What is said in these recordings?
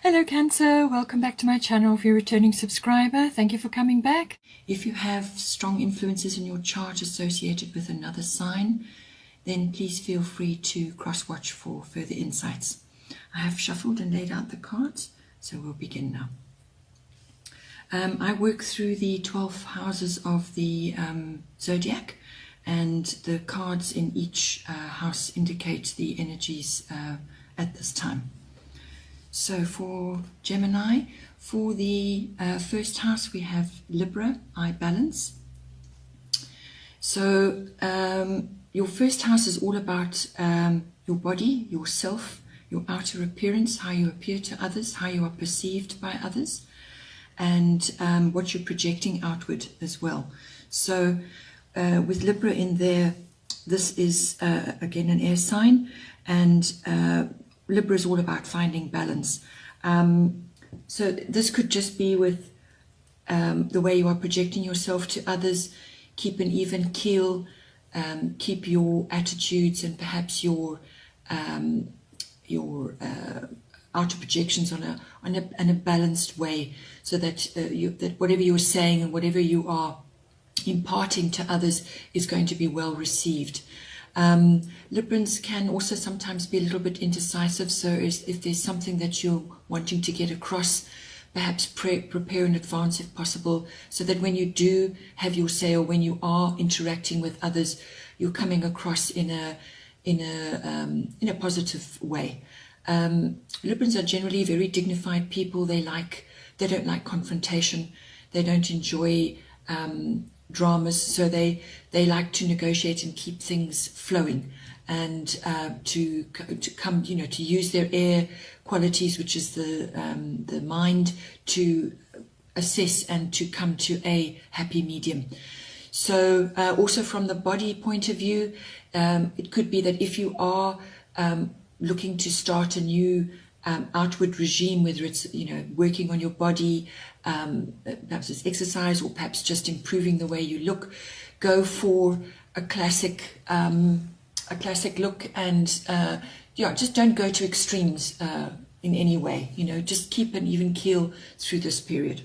Hello Cancer, welcome back to my channel. If you're a returning subscriber, thank you for coming back. If you have strong influences in your chart associated with another sign, then please feel free to cross-watch for further insights. I have shuffled and laid out the cards, so we'll begin now. I work through the 12 houses of the zodiac, and the cards in each house indicate the energies at this time. So for Gemini, for the first house, we have Libra, I balance. So your first house is all about your body, yourself, your outer appearance, how you appear to others, how you are perceived by others, and what you're projecting outward as well. So with Libra in there, this is again an air sign, and Libra is all about finding balance. So this could just be with the way you are projecting yourself to others. Keep an even keel, keep your attitudes and perhaps your outer projections on a balanced way, so that that whatever you're saying and whatever you are imparting to others is going to be well received. Librans can also sometimes be a little bit indecisive, so if there's something that you're wanting to get across, perhaps prepare in advance if possible, so that when you do have your say or when you are interacting with others, you're coming across in a positive way. Librans are generally very dignified people. They don't like confrontation. They don't enjoy dramas, so they like to negotiate and keep things flowing, and to come, to use their air qualities, which is the mind, to assess and to come to a happy medium. So also from the body point of view, it could be that if you are looking to start a new outward regime, whether it's working on your body, perhaps it's exercise, or perhaps just improving the way you look, go for a classic look, and just don't go to extremes in any way. Just keep an even keel through this period.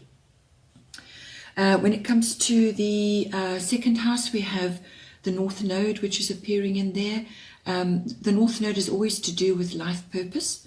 When it comes to the second house, we have the North Node, which is appearing in there. The North Node is always to do with life purpose.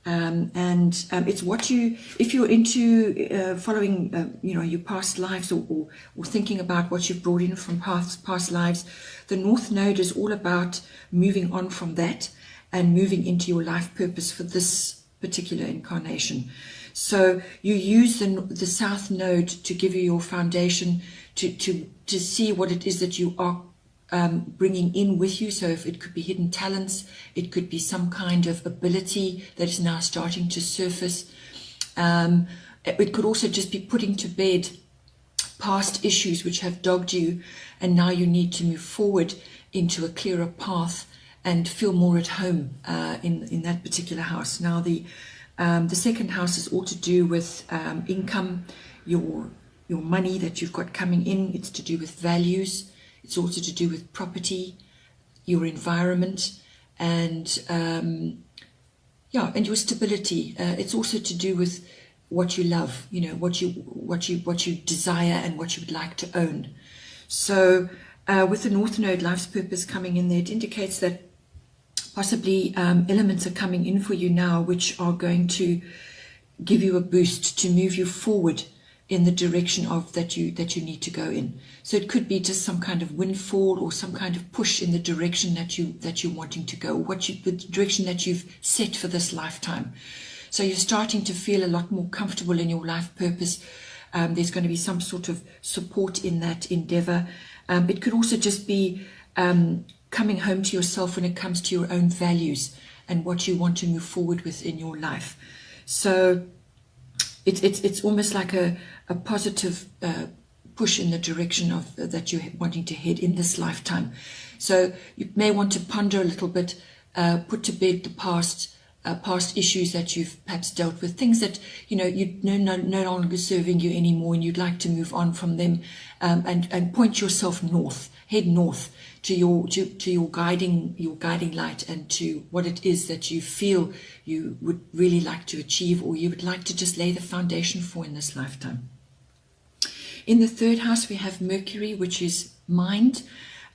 And it's what if you're into following, your past lives, or thinking about what you've brought in from past lives, the North Node is all about moving on from that and moving into your life purpose for this particular incarnation. So you use the South Node to give you your foundation, to see what it is that you are bringing in with you. So if it could be hidden talents, it could be some kind of ability that is now starting to surface. It could also just be putting to bed past issues which have dogged you, and now you need to move forward into a clearer path and feel more at home in that particular house. Now the second house is all to do with income, your money that you've got coming in. It's to do with values. It's also to do with property, your environment, and and your stability. It's also to do with what you love, what you desire and what you would like to own. So with the North Node, life's purpose coming in there, it indicates that possibly elements are coming in for you now, which are going to give you a boost to move you forward in the direction of that you need to go in. So it could be just some kind of windfall, or some kind of push in the direction that you're wanting to go, the direction that you've set for this lifetime. So you're starting to feel a lot more comfortable in your life purpose. There's going to be some sort of support in that endeavor. It could also just be coming home to yourself when it comes to your own values and what you want to move forward with in your life. So it's almost like a positive push in the direction of that you're wanting to head in this lifetime. So you may want to ponder a little bit, put to bed the past, past issues that you've perhaps dealt with, things that you no longer serving you anymore, and you'd like to move on from them, and point yourself north, head north to your guiding light, and to what it is that you feel you would really like to achieve, or you would like to just lay the foundation for in this lifetime. In the third house, we have Mercury, which is mind.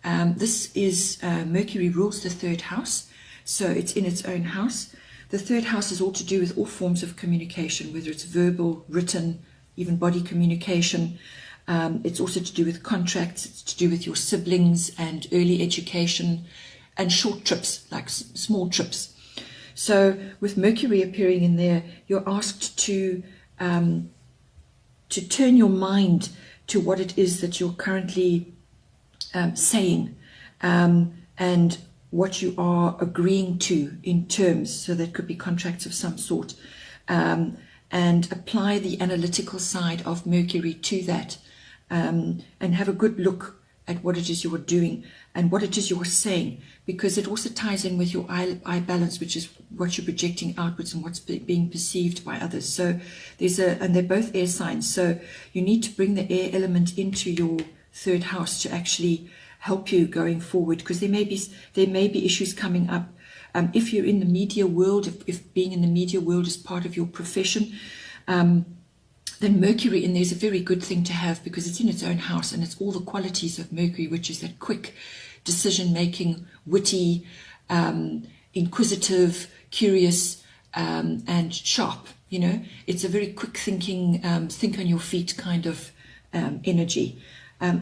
This is Mercury rules the third house, so it's in its own house. The third house is all to do with all forms of communication, whether it's verbal, written, even body communication. It's also to do with contracts. It's to do with your siblings and early education and short trips, like small trips. So with Mercury appearing in there, you're asked to turn your mind to what it is that you're currently saying, and what you are agreeing to in terms. So that could be contracts of some sort, and apply the analytical side of Mercury to that, and have a good look at what it is you're doing and what it is you're saying, because it also ties in with your eye balance, which is what you're projecting outwards and what's being perceived by others. So and they're both air signs, so you need to bring the air element into your third house to actually help you going forward, because there may be issues coming up. If you're in the media world, if being in the media world is part of your profession, then Mercury in there is a very good thing to have, because it's in its own house, and it's all the qualities of Mercury, which is that quick decision-making, witty, inquisitive, curious, and sharp. It's a very quick thinking, think on your feet kind of energy.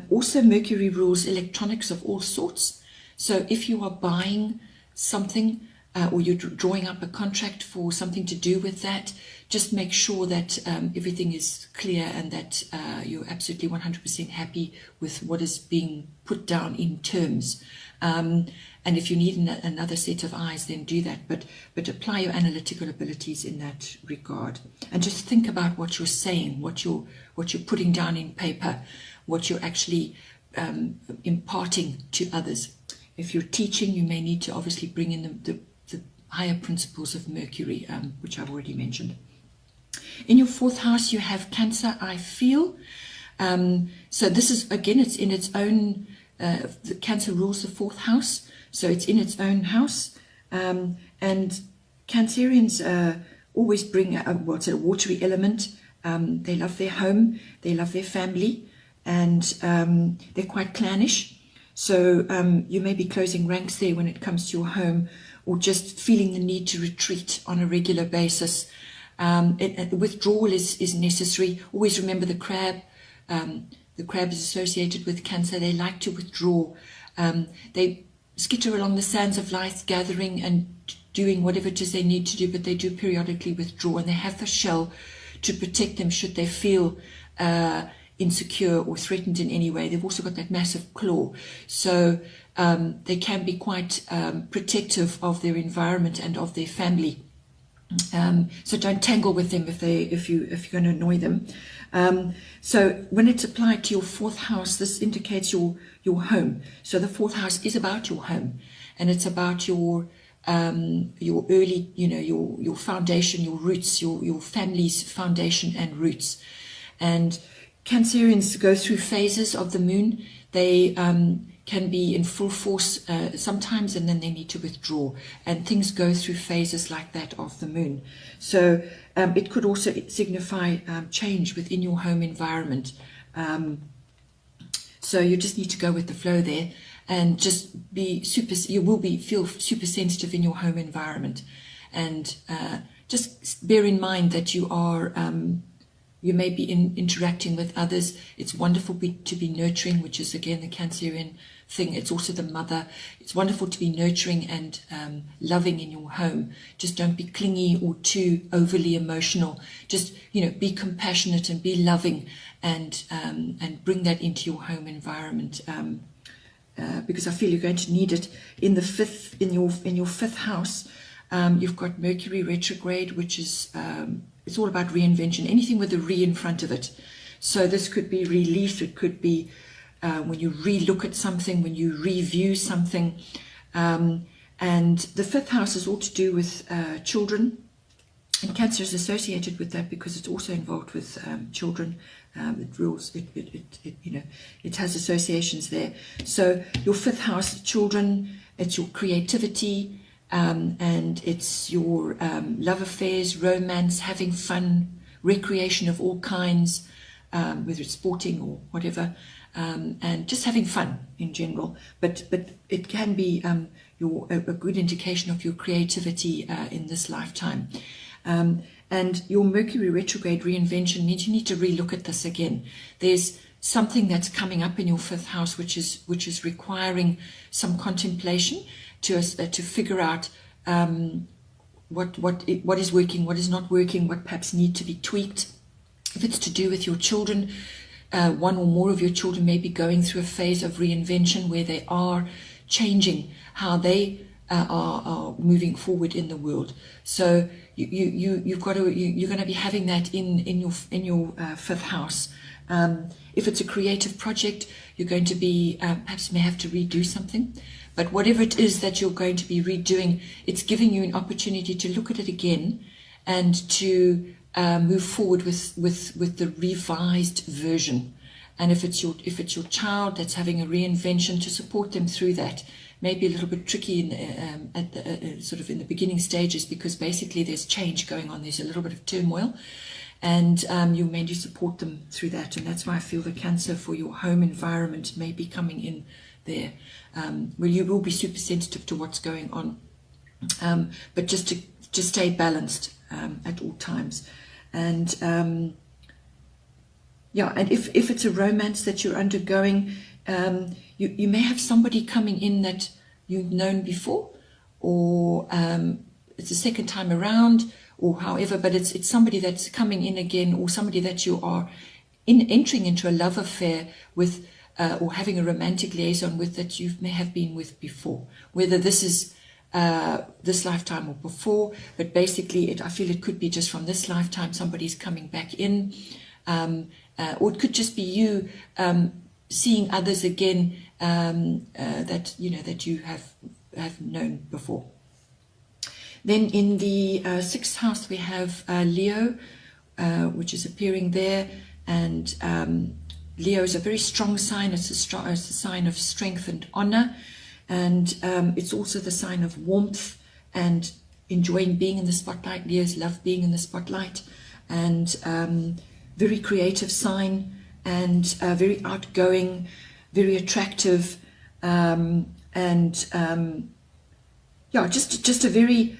Also, Mercury rules electronics of all sorts. So if you are buying something, or you're drawing up a contract for something to do with that, just make sure that everything is clear, and that you're absolutely 100% happy with what is being put down in terms. And if you need another set of eyes, then do that. But apply your analytical abilities in that regard, and just think about what you're saying, what you're putting down in paper, what you're actually imparting to others. If you're teaching, you may need to obviously bring in the higher principles of Mercury, which I've already mentioned. In your fourth house, you have Cancer, I feel. So this is, again, it's in its own, the Cancer rules the fourth house, so it's in its own house. And Cancerians always bring a watery element. They love their home, they love their family, and they're quite clannish. So you may be closing ranks there when it comes to your home, or just feeling the need to retreat on a regular basis. Withdrawal is necessary. Always remember the crab. The crab is associated with Cancer. They like to withdraw. They skitter along the sands of life, gathering and doing whatever it is they need to do, but they do periodically withdraw, and they have the shell to protect them should they feel insecure or threatened in any way. They've also got that massive claw, so they can be quite protective of their environment and of their family. So don't tangle with them if you're going to annoy them. So when it's applied to your fourth house, this indicates your home. So the fourth house is about your home, and it's about your early, your foundation, your roots, your family's foundation and roots. And Cancerians go through phases of the moon. They can be in full force sometimes, and then they need to withdraw, and things go through phases like that of the moon. So it could also signify change within your home environment. So you just need to go with the flow there, and just be feel super sensitive in your home environment, and just bear in mind that you are you may be interacting with others. It's wonderful to be nurturing, which is again the Cancerian thing. It's also the mother. It's wonderful to be nurturing and loving in your home. Just don't be clingy or too overly emotional. Just be compassionate and be loving, and bring that into your home environment. Because I feel you're going to need it. In your fifth house, you've got Mercury retrograde, which is it's all about reinvention, anything with a re in front of it. So this could be relief, it could be when you re-look at something, when you review something, and And the fifth house is all to do with children. And Cancer is associated with that because it's also involved with children. It rules, it has associations there. So your fifth house, children, it's your creativity, and it's your love affairs, romance, having fun, recreation of all kinds, whether it's sporting or whatever, and just having fun in general. But it can be a good indication of your creativity in this lifetime. And your Mercury retrograde reinvention means you need to relook at this again. There's something that's coming up in your fifth house which is requiring some contemplation to figure out what is working, what is not working, what perhaps need to be tweaked. If it's to do with your children, one or more of your children may be going through a phase of reinvention where they are changing how they are moving forward in the world. So you're going to be having that in your fifth house. If it's a creative project, you're going to be perhaps may have to redo something. But whatever it is that you're going to be redoing, it's giving you an opportunity to look at it again and to move forward with the revised version. And if it's your child that's having a reinvention, to support them through that. Maybe a little bit tricky at the sort of in the beginning stages, because basically there's change going on. There's a little bit of turmoil, and you may need to support them through that. And that's why I feel the Cancer for your home environment may be coming in there, where you will be super sensitive to what's going on, but just to stay balanced at all times. And and if it's a romance that you're undergoing, you may have somebody coming in that you've known before, or it's the second time around, or however, but it's somebody that's coming in again, or somebody that you are entering into a love affair with, or having a romantic liaison with, that you may have been with before, whether this is this lifetime or before. But basically I feel it could be just from this lifetime somebody's coming back in, or it could just be you seeing others again, that you have known before. Then in the sixth house we have Leo, which is appearing there, and Leo is a very strong sign. It's a sign of strength and honor, and it's also the sign of warmth and enjoying being in the spotlight. Leos love being in the spotlight, and very creative sign, and very outgoing, very attractive, just a very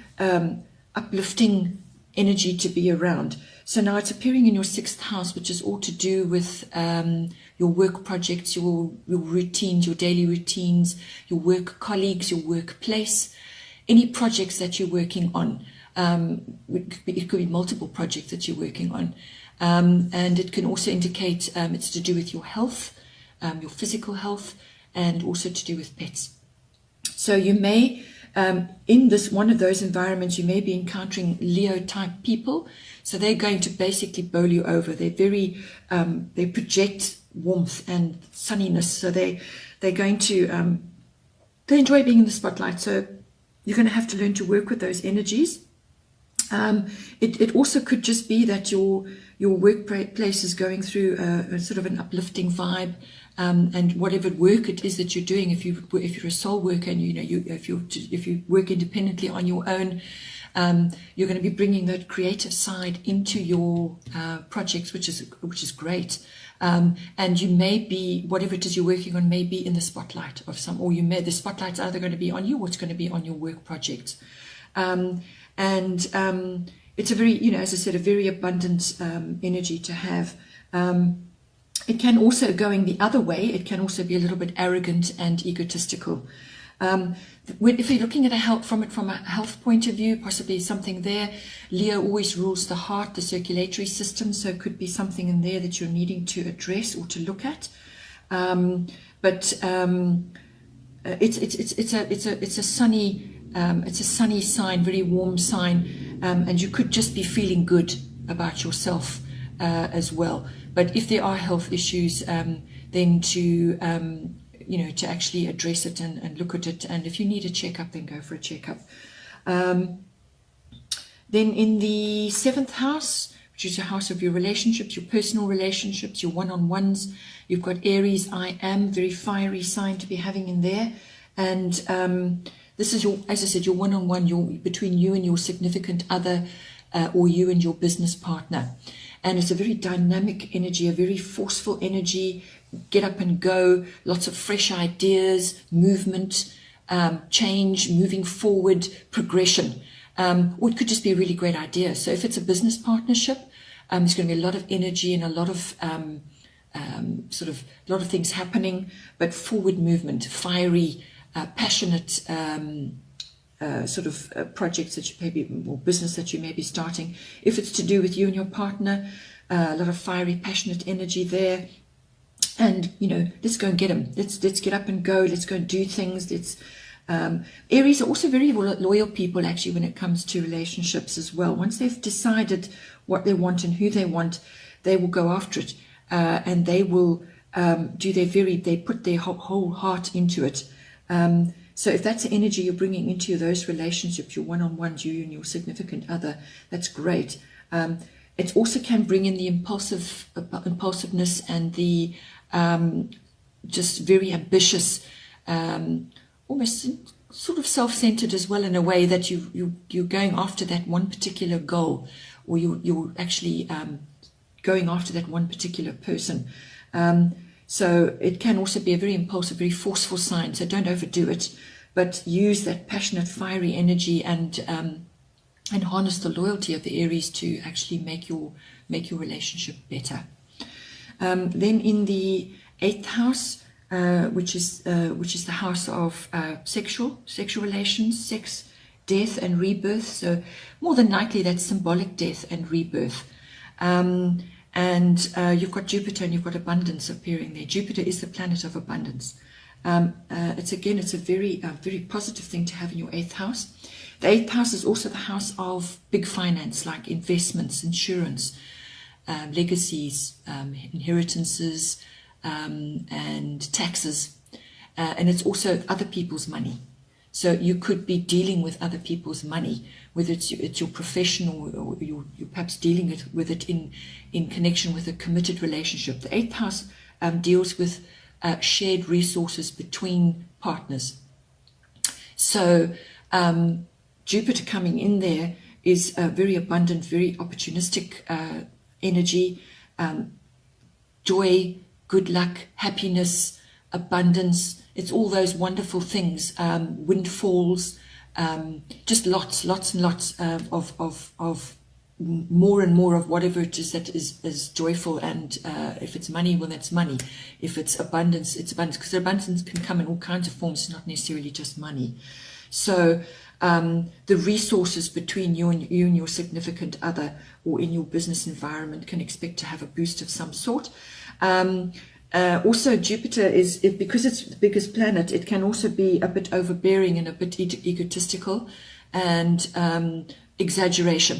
uplifting energy to be around. So now it's appearing in your sixth house, which is all to do with your work projects, your routines, your daily routines, your work colleagues, your workplace, any projects that you're working on. It could be multiple projects that you're working on. And it can also indicate it's to do with your health, your physical health, and also to do with pets. So you may, in this one of those environments, you may be encountering Leo type people. So they're going to basically bowl you over. They're very, they project warmth and sunniness. So they're going to, they enjoy being in the spotlight. So you're going to have to learn to work with those energies. It also could just be that your workplace is going through a sort of an uplifting vibe, and whatever work it is that you're doing, if you're a sole worker and if you work independently on your own, you're going to be bringing that creative side into your projects, which is great. And you may be, whatever it is you're working on, may be in the spotlight of some, or the spotlight's either going to be on you or it's going to be on your work projects. It's a very, as I said, a very abundant energy to have. It can also, going the other way, it can also be a little bit arrogant and egotistical. If you're looking at from a health point of view, possibly something there. Leo always rules the heart, the circulatory system, so it could be something in there that you're needing to address or to look at. It's a sunny sign, very warm sign, and you could just be feeling good about yourself as well. But if there are health issues, then to to actually address it and look at it. And if you need a checkup, then go for a checkup. Then in the 7th house, which is your house of your relationships, your personal relationships, your one-on-ones, you've got Aries, I am, very fiery sign to be having in there. And this is your, as I said, your one-on-one, between you and your significant other, or you and your business partner. And it's a very dynamic energy, a very forceful energy, get up and go, lots of fresh ideas, movement, change, moving forward, progression. Or it could just be a really great idea. So if it's a business partnership, there's going to be a lot of energy and a lot of a lot of things happening, but forward movement, fiery, passionate projects that you maybe, or business that you may be starting. If it's to do with you and your partner, a lot of fiery, passionate energy there. And, let's go and get them. Let's get up and go. Let's go and do things. Aries are also very loyal people, actually, when it comes to relationships as well. Once they've decided what they want and who they want, they will go after it. And they will they put their whole heart into it. So if that's the energy you're bringing into those relationships, your one-on-ones, you and your significant other, that's great. It also can bring in the impulsiveness and the just very ambitious, almost sort of self-centered as well, in a way that you're going after that one particular goal, or you're actually going after that one particular person. So it can also be a very impulsive, very forceful sign. So don't overdo it, but use that passionate, fiery energy and harness the loyalty of the Aries to actually make your relationship better. Then in the 8th house, which is the house of sexual relations, sex, death, and rebirth. So more than likely that's symbolic death and rebirth. And you've got Jupiter and you've got abundance appearing there. Jupiter is the planet of abundance. It's a very positive thing to have in your 8th house. The 8th house is also the house of big finance, like investments, insurance, legacies, inheritances, and taxes. And it's also other people's money. So you could be dealing with other people's money, whether it's your profession or you're perhaps dealing with it in connection with a committed relationship. The 8th house deals with shared resources between partners. So Jupiter coming in there is a very abundant, very opportunistic energy, joy, good luck, happiness, abundance. It's all those wonderful things, windfalls, just lots and lots of more and more of whatever it is that is joyful. And if it's money, well, that's money. If it's abundance, it's abundance, because abundance can come in all kinds of forms, not necessarily just money. So the resources between you and your significant other, or in your business environment, can expect to have a boost of some sort. Also, Jupiter is, because it's the biggest planet, it can also be a bit overbearing and a bit egotistical, and exaggeration,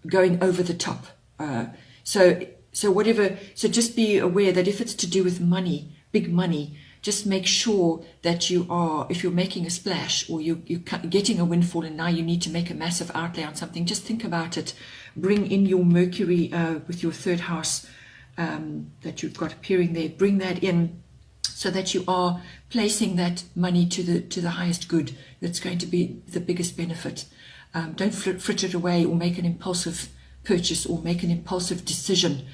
going over the top. So just be aware that if it's to do with money, big money, just make sure that if you're making a splash, or you're getting a windfall and now you need to make a massive outlay on something, just think about it. Bring in your Mercury with your 3rd house that you've got appearing there. Bring that in, so that you are placing that money to the highest good. That's going to be the biggest benefit. Don't frit it away, or make an impulsive purchase, or make an impulsive decision.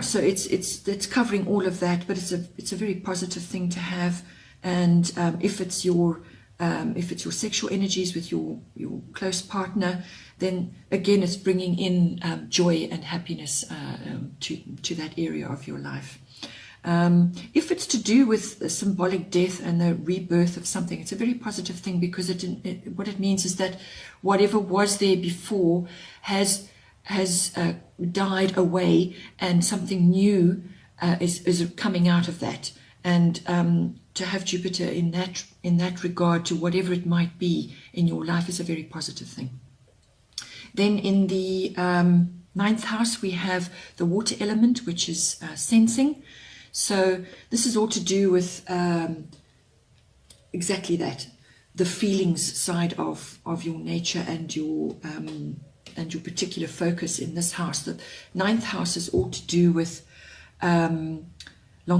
So it's covering all of that, but it's a very positive thing to have. And if it's your sexual energies with your close partner, then again it's bringing in joy and happiness to that area of your life. If it's to do with the symbolic death and the rebirth of something, it's a very positive thing, because what it means is that whatever was there before has died away, and something new is coming out of that. And to have Jupiter in that regard to whatever it might be in your life is a very positive thing. Then in the 9th house we have the water element, which is sensing. So this is all to do with exactly that, the feelings side of your nature and your particular focus in this house. The ninth house is all to do with long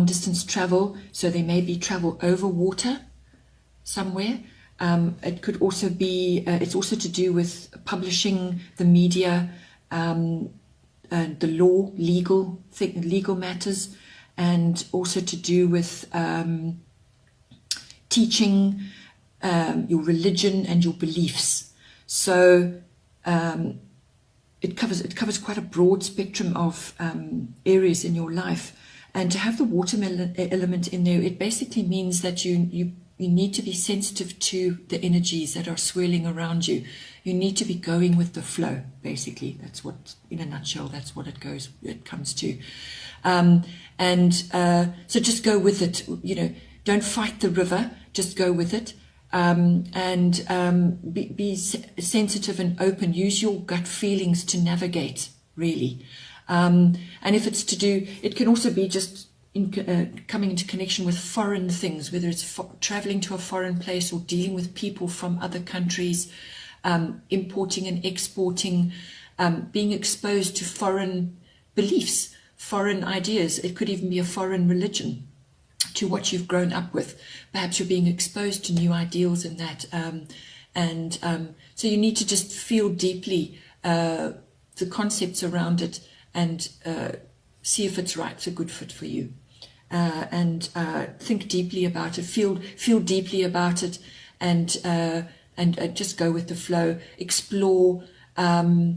distance travel. So there may be travel over water somewhere. It could also be, it's also to do with publishing, the media, the law, legal matters, and also to do with teaching, your religion and your beliefs. So it covers quite a broad spectrum of areas in your life. And to have the watermelon element in there, it basically means that you need to be sensitive to the energies that are swirling around you. You need to be going with the flow, basically. That's what, in a nutshell, that's what it comes to. So just go with it, don't fight the river, just go with it. Be sensitive and open. Use your gut feelings to navigate, really. And if it's to do, it can also be just coming into connection with foreign things, whether it's traveling to a foreign place or dealing with people from other countries, importing and exporting, being exposed to foreign beliefs, foreign ideas. It could even be a foreign religion to what you've grown up with. Perhaps you're being exposed to new ideals in that. So you need to just feel deeply the concepts around it and see if it's right, it's a good fit for you. Think deeply about it, feel deeply about it, and just go with the flow, explore, enjoy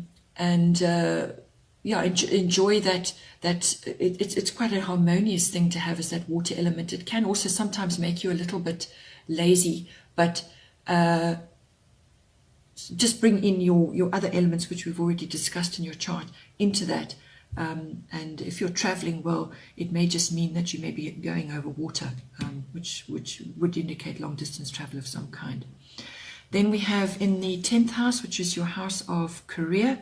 that. It's quite a harmonious thing to have, is that water element. It can also sometimes make you a little bit lazy, but just bring in your other elements, which we've already discussed in your chart, into that. And if you're traveling, well, it may just mean that you may be going over water, which would indicate long distance travel of some kind. Then we have in the 10th house, which is your house of career,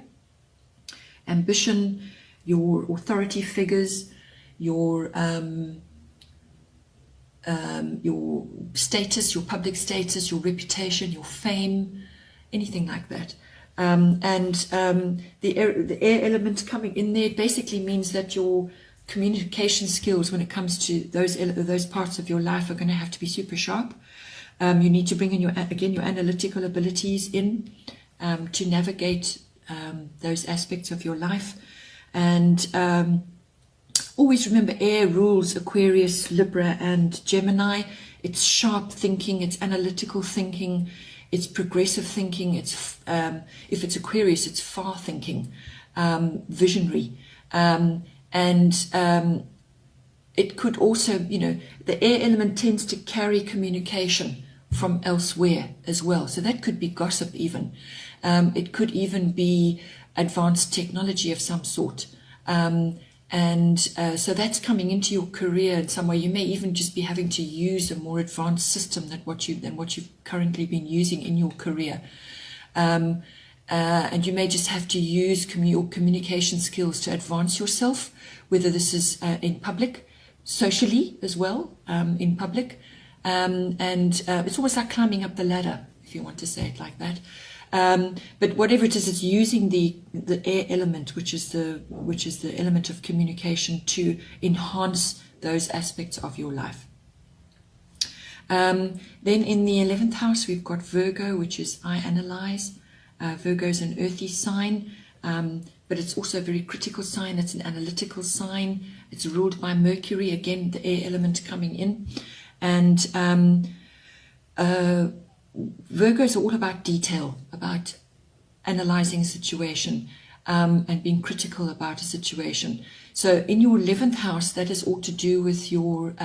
ambition, your authority figures, your status, your public status, your reputation, your fame, anything like that. The air element coming in there basically means that your communication skills, when it comes to those parts of your life, are going to have to be super sharp. You need to bring in your analytical abilities in to navigate those aspects of your life. And always remember, air rules Aquarius, Libra, and Gemini. It's sharp thinking, it's analytical thinking, it's progressive thinking. It's if it's Aquarius, it's far thinking, visionary, it could also, the air element tends to carry communication from elsewhere as well. So that could be gossip even. It could even be advanced technology of some sort. So that's coming into your career in some way. You may even just be having to use a more advanced system than what you've currently been using in your career. And you may just have to use your communication skills to advance yourself, whether this is in public, socially as well, in public. It's almost like climbing up the ladder, if you want to say it like that. But whatever it is, it's using the air element, which is the element of communication, to enhance those aspects of your life. Then in the 11th house, we've got Virgo, which is I analyze. Virgo is an earthy sign, but it's also a very critical sign. It's an analytical sign. It's ruled by Mercury, again, the air element coming in. And Virgo is all about detail, about analyzing a situation, and being critical about a situation. So in your 11th house, that is all to do with your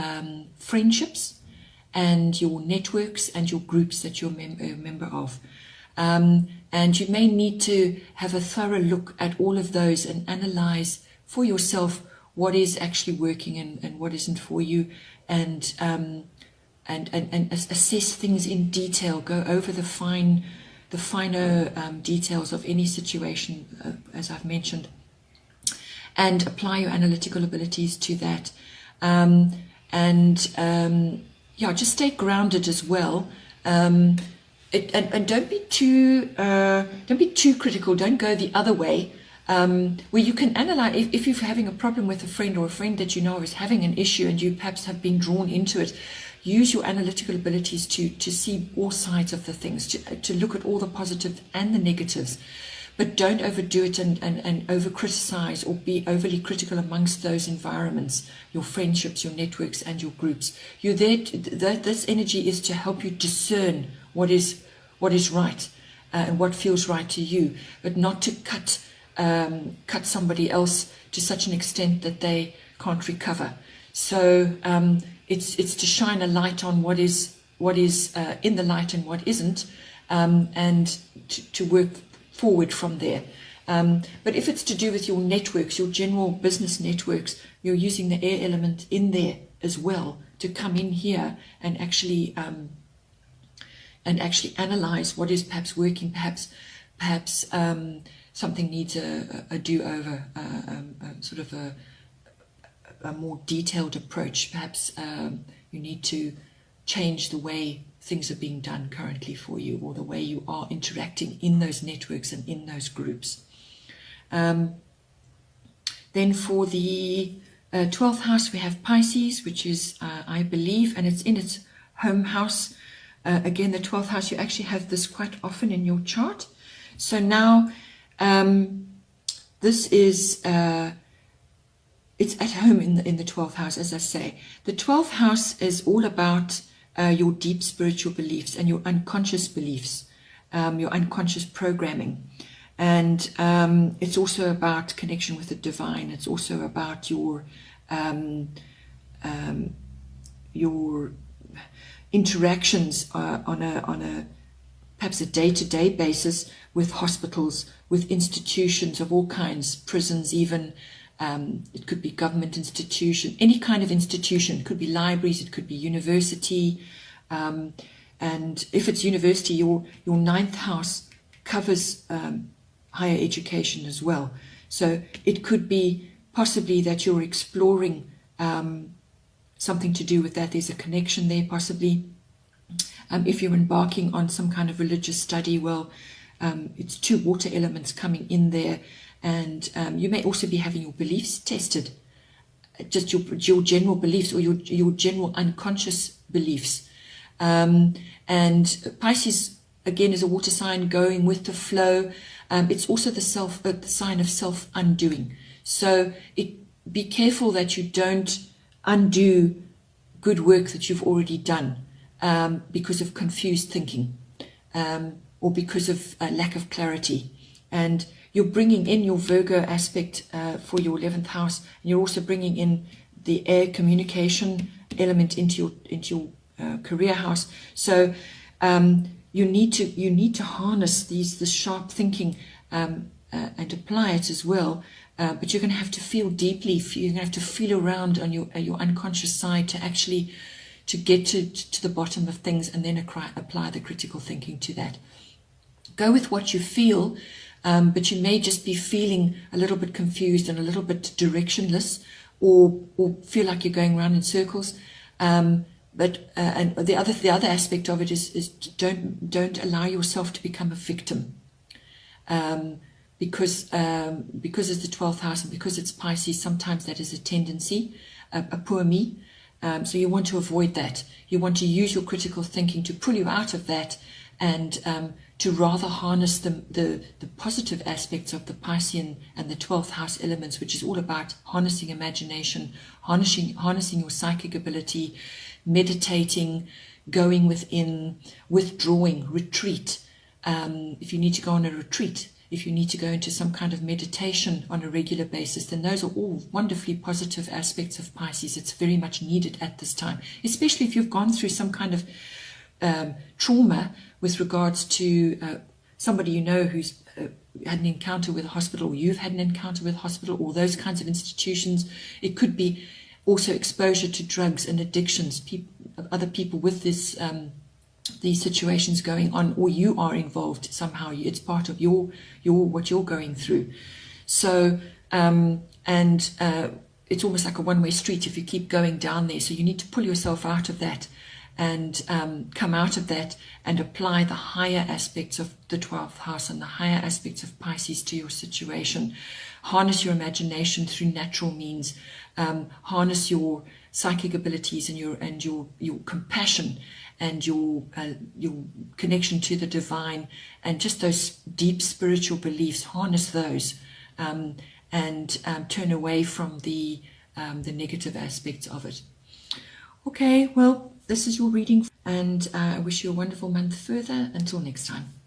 friendships and your networks and your groups that you're a member of. And you may need to have a thorough look at all of those and analyze for yourself what is actually working and what isn't for you, and assess things in detail. Go over the finer details of any situation, as I've mentioned, and apply your analytical abilities to that. Yeah, just stay grounded as well. And don't be too critical. Don't go the other way. Where you can analyze, if you're having a problem with a friend, or a friend that you know is having an issue and you perhaps have been drawn into it, use your analytical abilities to see all sides of the things, to look at all the positives and the negatives. But don't overdo it and over criticize or be overly critical amongst those environments, your friendships, your networks, and your groups. You're there. This energy is to help you discern what is right and what feels right to you, but not to cut somebody else to such an extent that they can't recover. So it's to shine a light on what is in the light and what isn't, and to work forward from there. But if it's to do with your networks, your general business networks, you're using the air element in there as well to come in here and actually analyze what is perhaps working, perhaps something needs a do-over, sort of a more detailed approach. Perhaps you need to change the way things are being done currently for you, or the way you are interacting in those networks and in those groups. Then for the 12th house, we have Pisces, which is, I believe, and it's in its home house. Again, the 12th house, you actually have this quite often in your chart. So now, this is, it's at home in the 12th house, as I say. The 12th house is all about your deep spiritual beliefs and your unconscious beliefs, your unconscious programming. And it's also about connection with the divine. It's also about your interactions on a perhaps a day-to-day basis with hospitals, with institutions of all kinds, prisons even. It could be government institution, any kind of institution. It could be libraries, it could be university. And if it's university, your 9th house covers higher education as well. So it could be possibly that you're exploring something to do with that. There's a connection there possibly. If you're embarking on some kind of religious study, well, it's 2 water elements coming in there. And you may also be having your beliefs tested, just your general beliefs, or your general unconscious beliefs. And Pisces, again, is a water sign going with the flow. It's also the sign of self-undoing. So be careful that you don't undo good work that you've already done because of confused thinking or because of lack of clarity. And you're bringing in your Virgo aspect for your 11th house, and you're also bringing in the air communication element into your career house. So you need to harness this sharp thinking and apply it as well. But you're going to have to feel deeply. You're going to have to feel around on your unconscious side to actually get to the bottom of things, and then apply the critical thinking to that. Go with what you feel. But you may just be feeling a little bit confused and a little bit directionless, or feel like you're going around in circles. But and the other aspect of it is don't allow yourself to become a victim, because it's the 12th house, and because it's Pisces, sometimes that is a tendency, a poor me. So you want to avoid that. You want to use your critical thinking to pull you out of that, and to rather harness the positive aspects of the Piscean and the 12th house elements, which is all about harnessing imagination, harnessing your psychic ability, meditating, going within, withdrawing, retreat. If you need to go on a retreat, if you need to go into some kind of meditation on a regular basis, then those are all wonderfully positive aspects of Pisces. It's very much needed at this time, especially if you've gone through some kind of trauma with regards to somebody you know who's had an encounter with a hospital, or you've had an encounter with a hospital, or those kinds of institutions. It could be also exposure to drugs and addictions, other people with these situations going on, or you are involved somehow. It's part of your what you're going through. So it's almost like a one-way street if you keep going down there. So you need to pull yourself out of that and come out of that and apply the higher aspects of the 12th house and the higher aspects of Pisces to your situation. Harness your imagination through natural means. Harness your psychic abilities and your compassion and your connection to the divine, and just those deep spiritual beliefs. Harness those, and turn away from the negative aspects of it. Okay, well, this is your reading, and I wish you a wonderful month further. Until next time.